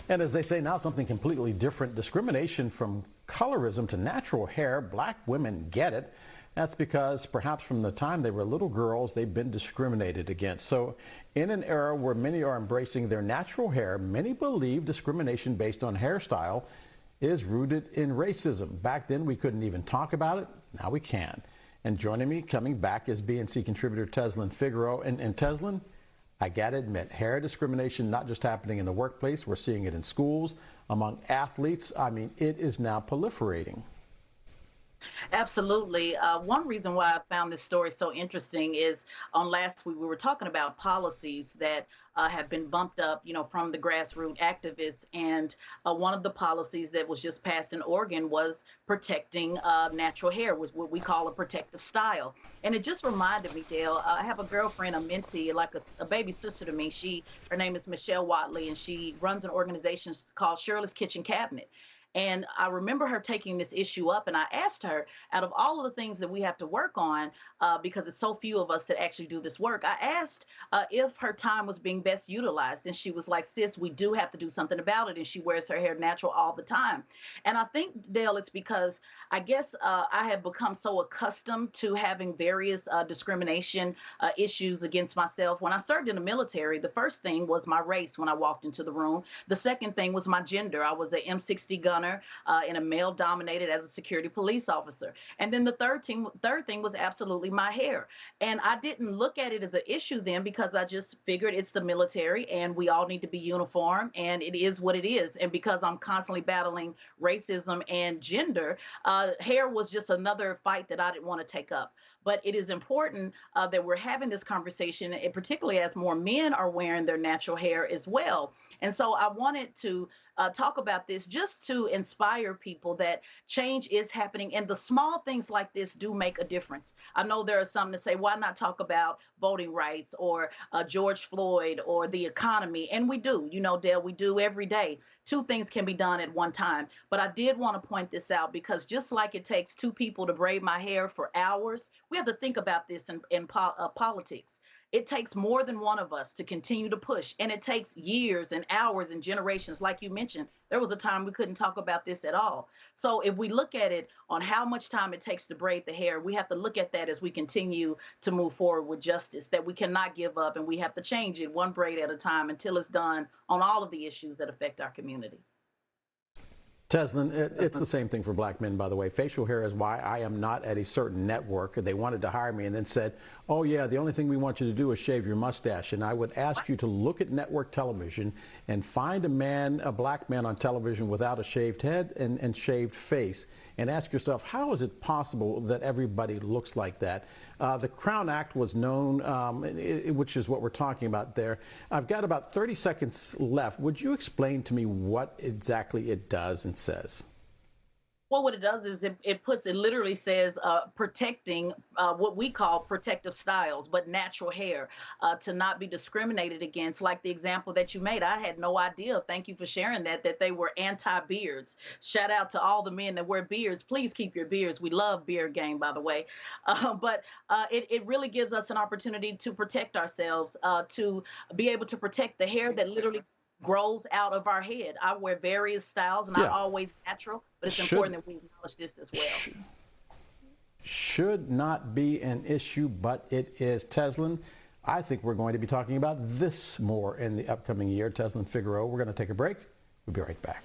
And as they say now, something completely different, discrimination from colorism to natural hair. Black women get it. That's because perhaps from the time they were little girls, they've been discriminated against. So in an era where many are embracing their natural hair, many believe discrimination based on hairstyle is rooted in racism. Back then, we couldn't even talk about it. Now we can. And joining me, coming back, is BNC contributor Teslin Figueroa. And Teslin, I gotta admit, hair discrimination not just happening in the workplace, we're seeing it in schools, among athletes. I mean, it is now proliferating. Absolutely. One reason why I found this story so interesting is on last week we were talking about policies that have been bumped up, from the grassroots activists. And one of the policies that was just passed in Oregon was protecting natural hair, which what we call a protective style. And it just reminded me, Dale, I have a girlfriend, a mentee, like a baby sister to me. Her name is Michelle Watley, and she runs an organization called Shirley's Kitchen Cabinet. And I remember her taking this issue up, and I asked her, out of all of the things that we have to work on, because it's so few of us that actually do this work, I asked if her time was being best utilized. And she was like, sis, we do have to do something about it. And she wears her hair natural all the time. And I think, Dale, it's because I guess I have become so accustomed to having various discrimination issues against myself. When I served in the military, the first thing was my race when I walked into the room. The second thing was my gender. I was an M60 gunner in a male-dominated as a security police officer. And then the third thing was absolutely my hair. And I didn't look at it as an issue then because I just figured it's the military and we all need to be uniform and it is what it is. And because I'm constantly battling racism and gender, hair was just another fight that I didn't want to take up. But it is important that we're having this conversation, and particularly as more men are wearing their natural hair as well. And so I wanted to talk about this just to inspire people that change is happening. And the small things like this do make a difference. I know there are some that say, why not talk about voting rights or George Floyd or the economy? And we do, Dale, we do every day. Two things can be done at one time. But I did want to point this out because just like it takes two people to braid my hair for hours, we have to think about this in politics. It takes more than one of us to continue to push, and it takes years and hours and generations. Like you mentioned, there was a time we couldn't talk about this at all. So if we look at it on how much time it takes to braid the hair, we have to look at that as we continue to move forward with justice, that we cannot give up, and we have to change it one braid at a time until it's done on all of the issues that affect our community. Teslin, it's the same thing for black men, by the way. Facial hair is why I am not at a certain network. They wanted to hire me and then said, oh, yeah, the only thing we want you to do is shave your mustache. And I would ask you to look at network television and find a black man on television without a shaved head and shaved face. And ask yourself, how is it possible that everybody looks like that? The Crown Act was known, which is what we're talking about there. I've got about 30 seconds left. Would you explain to me what exactly it does and says? Well, what it does is it literally says protecting what we call protective styles, but natural hair to not be discriminated against. Like the example that you made, I had no idea. Thank you for sharing that they were anti-beards. Shout out to all the men that wear beards. Please keep your beards. We love beard game, by the way. But it really gives us an opportunity to protect ourselves, to be able to protect the hair that literally grows out of our head. I wear various styles, not always natural, but it's important that we acknowledge this as well. Should not be an issue, but it is. Teslin, I think we're going to be talking about this more in the upcoming year. Teslin Figueroa, we're going to take a break. We'll be right back.